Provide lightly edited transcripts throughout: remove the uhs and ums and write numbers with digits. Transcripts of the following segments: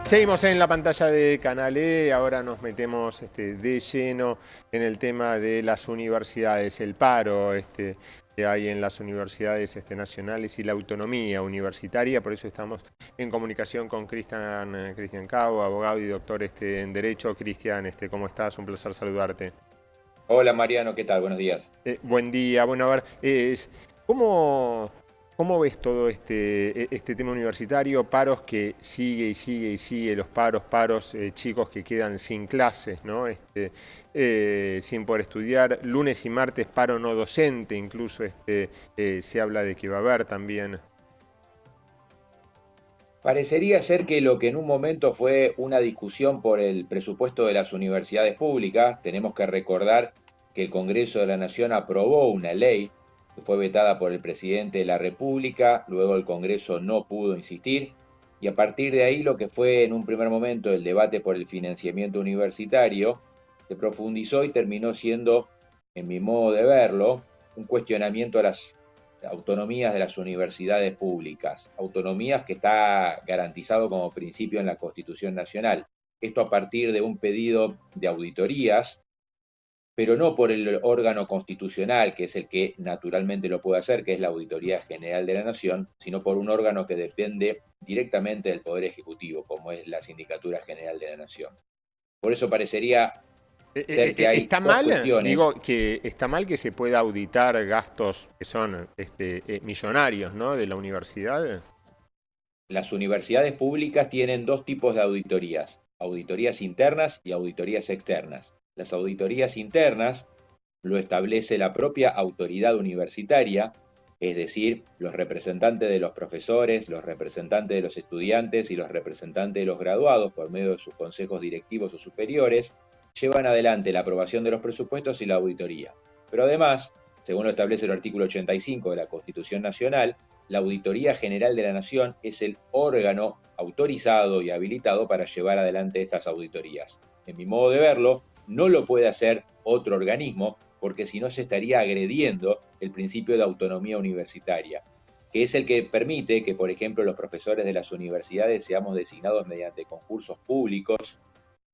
Seguimos en la pantalla de Canal E, ahora nos metemos de lleno en el tema de las universidades, el paro que hay en las universidades nacionales y la autonomía universitaria. Por eso estamos en comunicación con Cristian Cabo, abogado y doctor en Derecho. Cristian, ¿cómo estás? Un placer saludarte. Hola Mariano, ¿qué tal? Buenos días. Buen día. Bueno, a ver, ¿cómo, cómo ves todo este tema universitario? Paros que sigue y sigue y sigue, los paros, chicos que quedan sin clases, ¿no? Sin poder estudiar. Lunes y martes paro no docente, incluso se habla de que va a haber también. Parecería ser que lo que en un momento fue una discusión por el presupuesto de las universidades públicas, tenemos que recordar que el Congreso de la Nación aprobó una ley que fue vetada por el presidente de la República, luego el Congreso no pudo insistir, y a partir de ahí lo que fue en un primer momento el debate por el financiamiento universitario se profundizó y terminó siendo, en mi modo de verlo, un cuestionamiento a las autonomías de las universidades públicas, autonomías que está garantizado como principio en la Constitución Nacional. Esto a partir de un pedido de auditorías, pero no por el órgano constitucional, que es el que naturalmente lo puede hacer, que es la Auditoría General de la Nación, sino por un órgano que depende directamente del Poder Ejecutivo, como es la Sindicatura General de la Nación. Por eso parecería ser que hay ¿Está dos mal? cuestiones. Digo que está mal que se pueda auditar gastos que son millonarios, ¿no? De la universidad. Las universidades públicas tienen dos tipos de auditorías, auditorías internas y auditorías externas. Las auditorías internas lo establece la propia autoridad universitaria, es decir, los representantes de los profesores, los representantes de los estudiantes y los representantes de los graduados por medio de sus consejos directivos o superiores, llevan adelante la aprobación de los presupuestos y la auditoría. Pero además, según lo establece el artículo 85 de la Constitución Nacional, la Auditoría General de la Nación es el órgano autorizado y habilitado para llevar adelante estas auditorías. En mi modo de verlo, no lo puede hacer otro organismo, porque si no se estaría agrediendo el principio de autonomía universitaria, que es el que permite que, por ejemplo, los profesores de las universidades seamos designados mediante concursos públicos,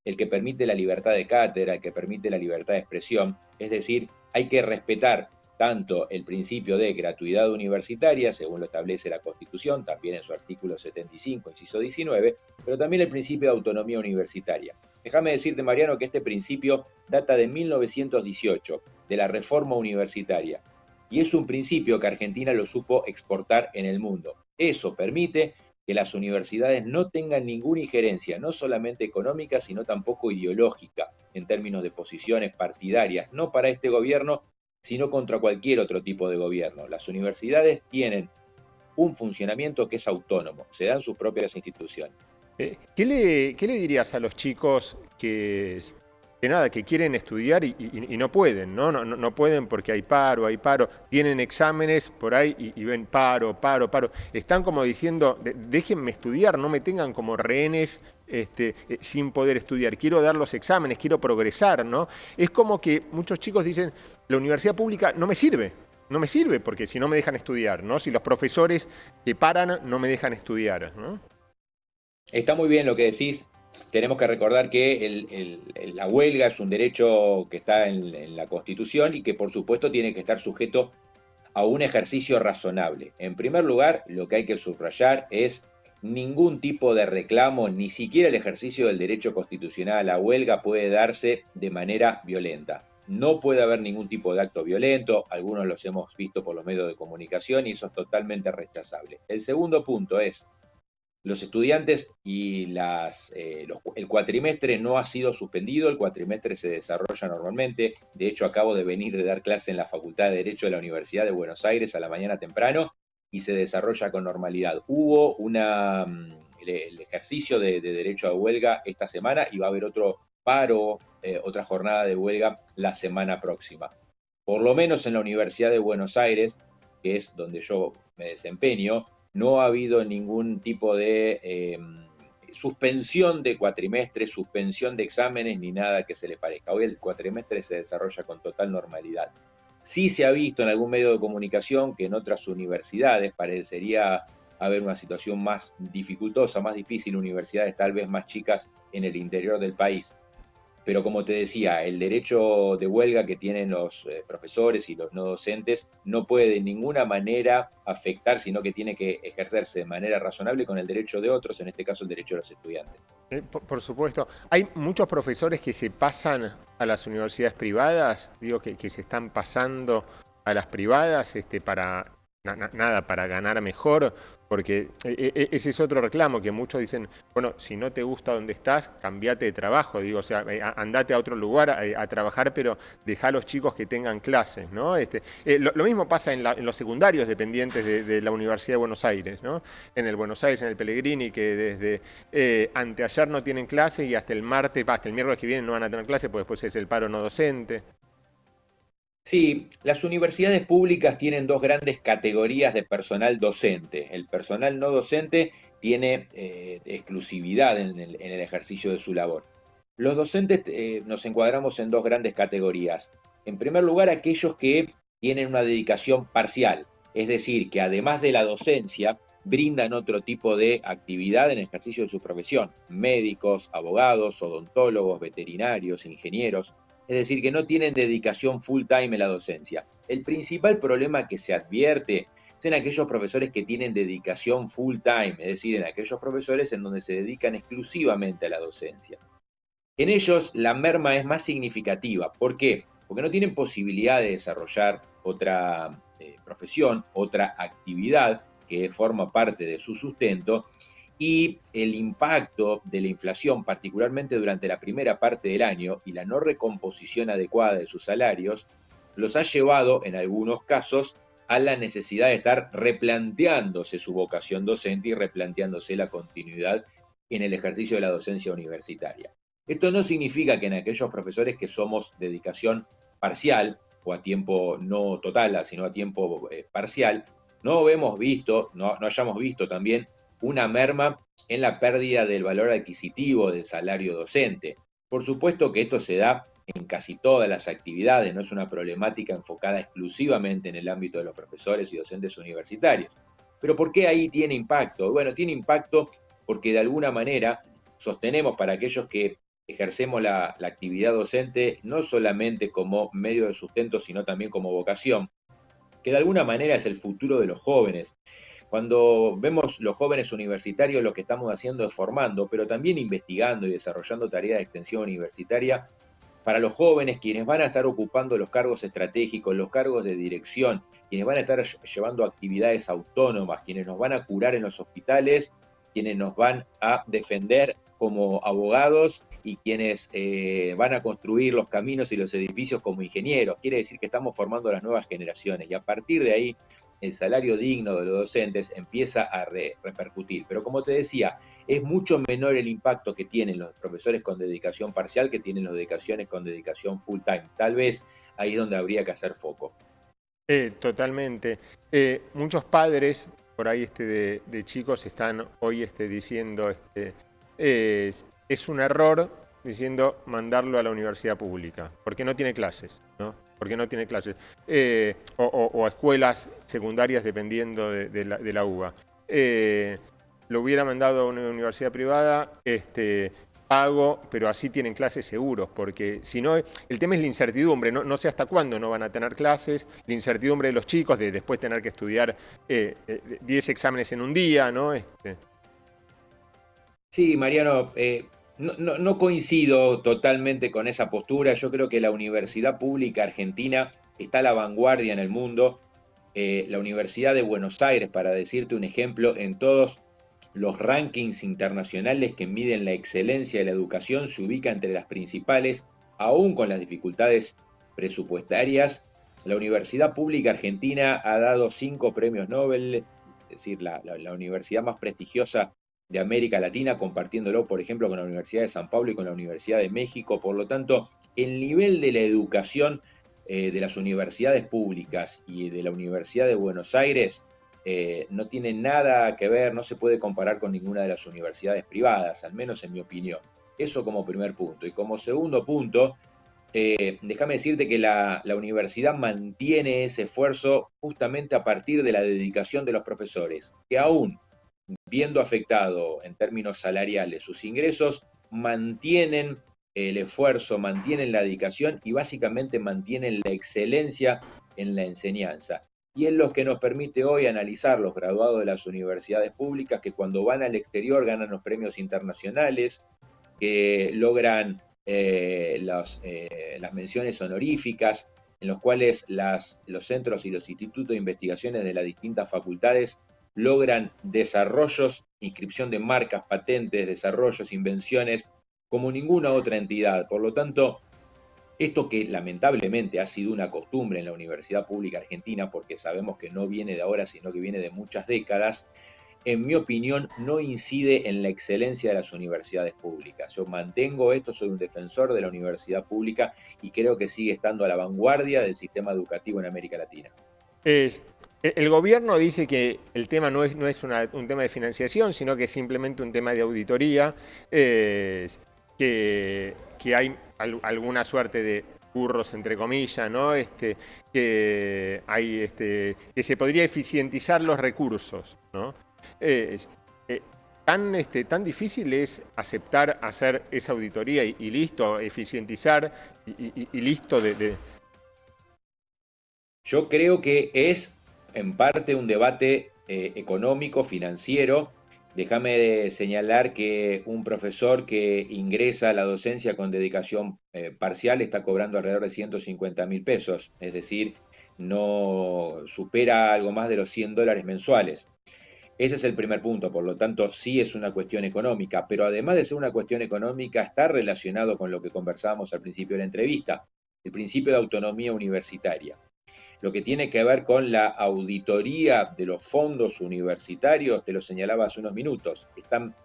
el que permite la libertad de cátedra, el que permite la libertad de expresión. Es decir, hay que respetar tanto el principio de gratuidad universitaria, según lo establece la Constitución, también en su artículo 75, inciso 19, pero también el principio de autonomía universitaria. Déjame decirte, Mariano, que este principio data de 1918, de la reforma universitaria, y es un principio que Argentina lo supo exportar en el mundo. Eso permite que las universidades no tengan ninguna injerencia, no solamente económica, sino tampoco ideológica, en términos de posiciones partidarias, no para este gobierno, sino contra cualquier otro tipo de gobierno. Las universidades tienen un funcionamiento que es autónomo, se dan sus propias instituciones. ¿Qué le dirías a los chicos que nada, que quieren estudiar y no pueden, ¿no? No pueden porque hay paro, tienen exámenes por ahí y ven paro. Están como diciendo, déjenme estudiar, no me tengan como rehenes sin poder estudiar. Quiero dar los exámenes, quiero progresar, ¿no? Es como que muchos chicos dicen, la universidad pública no me sirve. No me sirve porque si no me dejan estudiar, ¿no? Si los profesores que paran no me dejan estudiar, ¿no? Está muy bien lo que decís. Tenemos que recordar que la huelga es un derecho que está en la Constitución y que por supuesto tiene que estar sujeto a un ejercicio razonable. En primer lugar, lo que hay que subrayar es ningún tipo de reclamo, ni siquiera el ejercicio del derecho constitucional a la huelga puede darse de manera violenta. No puede haber ningún tipo de acto violento, algunos los hemos visto por los medios de comunicación y eso es totalmente rechazable. El segundo punto es, los estudiantes y el cuatrimestre no ha sido suspendido, el cuatrimestre se desarrolla normalmente. De hecho, acabo de venir de dar clase en la Facultad de Derecho de la Universidad de Buenos Aires a la mañana temprano y se desarrolla con normalidad. Hubo el ejercicio de derecho a huelga esta semana y va a haber otro paro, otra jornada de huelga la semana próxima. Por lo menos en la Universidad de Buenos Aires, que es donde yo me desempeño, no ha habido ningún tipo de suspensión de cuatrimestres, suspensión de exámenes, ni nada que se le parezca. Hoy el cuatrimestre se desarrolla con total normalidad. Sí se ha visto en algún medio de comunicación que en otras universidades parecería haber una situación más dificultosa, más difícil, universidades tal vez más chicas en el interior del país. Pero como te decía, el derecho de huelga que tienen los profesores y los no docentes no puede de ninguna manera afectar, sino que tiene que ejercerse de manera razonable con el derecho de otros, en este caso el derecho de los estudiantes. Por supuesto. Hay muchos profesores que se pasan a las universidades privadas, digo que se están pasando a las privadas para nada, para ganar mejor, porque ese es otro reclamo que muchos dicen, bueno, si no te gusta donde estás, cambiate de trabajo, digo, o sea, andate a otro lugar a trabajar, pero deja a los chicos que tengan clases, ¿no? Lo mismo pasa en los secundarios dependientes de la Universidad de Buenos Aires, ¿no? En el Buenos Aires, en el Pellegrini, que desde anteayer no tienen clases y hasta el martes, hasta el miércoles que viene no van a tener clases, porque después es el paro no docente. Sí, las universidades públicas tienen dos grandes categorías de personal docente. El personal no docente tiene exclusividad en el ejercicio de su labor. Los docentes nos encuadramos en dos grandes categorías. En primer lugar, aquellos que tienen una dedicación parcial, es decir, que además de la docencia, brindan otro tipo de actividad en el ejercicio de su profesión. Médicos, abogados, odontólogos, veterinarios, ingenieros. Es decir, que no tienen dedicación full time en la docencia. El principal problema que se advierte es en aquellos profesores que tienen dedicación full time, es decir, en aquellos profesores en donde se dedican exclusivamente a la docencia. En ellos la merma es más significativa. ¿Por qué? Porque no tienen posibilidad de desarrollar otra profesión, otra actividad que forma parte de su sustento, y el impacto de la inflación, particularmente durante la primera parte del año, y la no recomposición adecuada de sus salarios, los ha llevado, en algunos casos, a la necesidad de estar replanteándose su vocación docente y replanteándose la continuidad en el ejercicio de la docencia universitaria. Esto no significa que en aquellos profesores que somos dedicación parcial o a tiempo no total, sino a tiempo parcial, no hemos visto, no hayamos visto también una merma en la pérdida del valor adquisitivo del salario docente. Por supuesto que esto se da en casi todas las actividades, no es una problemática enfocada exclusivamente en el ámbito de los profesores y docentes universitarios. Pero ¿por qué ahí tiene impacto? Bueno, tiene impacto porque de alguna manera sostenemos para aquellos que ejercemos la actividad docente no solamente como medio de sustento, sino también como vocación, que de alguna manera es el futuro de los jóvenes. Cuando vemos los jóvenes universitarios, lo que estamos haciendo es formando, pero también investigando y desarrollando tareas de extensión universitaria para los jóvenes, quienes van a estar ocupando los cargos estratégicos, los cargos de dirección, quienes van a estar llevando actividades autónomas, quienes nos van a curar en los hospitales, quienes nos van a defender como abogados y quienes van a construir los caminos y los edificios como ingenieros. Quiere decir que estamos formando las nuevas generaciones y a partir de ahí el salario digno de los docentes empieza a repercutir. Pero como te decía, es mucho menor el impacto que tienen los profesores con dedicación parcial que tienen las dedicaciones con dedicación full time. Tal vez ahí es donde habría que hacer foco. Totalmente. Muchos padres por ahí de chicos están hoy diciendo es un error diciendo mandarlo a la universidad pública, porque no tiene clases, ¿no? Porque no tiene clases. O a escuelas secundarias dependiendo de la UBA. Lo hubiera mandado a una universidad privada, pago, pero así tienen clases seguros, porque si no, el tema es la incertidumbre, no sé hasta cuándo no van a tener clases, la incertidumbre de los chicos de después tener que estudiar 10 exámenes en un día, ¿no? Sí, Mariano, no coincido totalmente con esa postura. Yo creo que la universidad pública argentina está a la vanguardia en el mundo. La Universidad de Buenos Aires, para decirte un ejemplo, en todos los rankings internacionales que miden la excelencia de la educación, se ubica entre las principales, aún con las dificultades presupuestarias. La Universidad Pública Argentina ha dado 5 premios Nobel, es decir, la universidad más prestigiosa de América Latina, compartiéndolo, por ejemplo, con la Universidad de San Pablo y con la Universidad de México. Por lo tanto, el nivel de la educación de las universidades públicas y de la Universidad de Buenos Aires no tiene nada que ver, no se puede comparar con ninguna de las universidades privadas, al menos en mi opinión. Eso como primer punto. Y como segundo punto, déjame decirte que la universidad mantiene ese esfuerzo justamente a partir de la dedicación de los profesores, que aún viendo afectado en términos salariales sus ingresos, mantienen el esfuerzo, mantienen la dedicación y básicamente mantienen la excelencia en la enseñanza. Y es lo que nos permite hoy analizar los graduados de las universidades públicas que cuando van al exterior ganan los premios internacionales, que logran las menciones honoríficas, en los cuales los centros y los institutos de investigaciones de las distintas facultades logran desarrollos, inscripción de marcas, patentes, desarrollos, invenciones, como ninguna otra entidad. Por lo tanto, esto que lamentablemente ha sido una costumbre en la Universidad Pública Argentina, porque sabemos que no viene de ahora, sino que viene de muchas décadas, en mi opinión, no incide en la excelencia de las universidades públicas. Yo mantengo esto, soy un defensor de la universidad pública y creo que sigue estando a la vanguardia del sistema educativo en América Latina. El gobierno dice que el tema no es un tema de financiación, sino que es simplemente un tema de auditoría, que hay alguna suerte de burros, entre comillas, ¿no? Que se podría eficientizar los recursos, ¿no? Tan difícil es aceptar hacer esa auditoría y listo, eficientizar y listo Yo creo que es en parte un debate económico, financiero. Déjame señalar que un profesor que ingresa a la docencia con dedicación parcial está cobrando alrededor de 150.000 pesos, es decir, no supera algo más de los $100 mensuales. Ese es el primer punto, por lo tanto, sí es una cuestión económica, pero además de ser una cuestión económica, está relacionado con lo que conversábamos al principio de la entrevista, el principio de autonomía universitaria. Lo que tiene que ver con la auditoría de los fondos universitarios, te lo señalaba hace unos minutos, están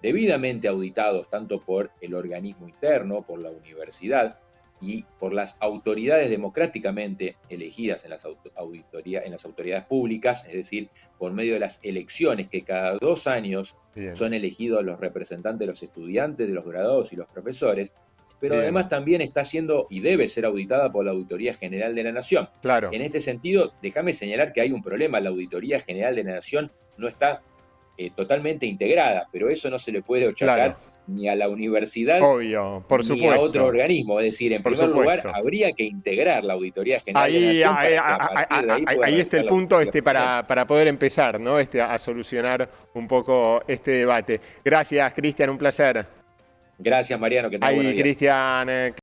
debidamente auditados tanto por el organismo interno, por la universidad y por las autoridades democráticamente elegidas en las autoridades públicas, es decir, por medio de las elecciones que cada 2 años Bien. Son elegidos los representantes de los estudiantes, de los graduados y los profesores, pero Bien. Además también está siendo y debe ser auditada por la Auditoría General de la Nación. Claro. En este sentido, déjame señalar que hay un problema, la Auditoría General de la Nación no está totalmente integrada, pero eso no se le puede achacar ni a la universidad Obvio, por ni supuesto. a otro organismo. Es decir, en primer lugar, habría que integrar la Auditoría General de la Nación. Ahí está el punto para poder empezar, ¿no? A solucionar un poco este debate. Gracias, Cristian, un placer. Gracias, Mariano. Que ahí, Cristian.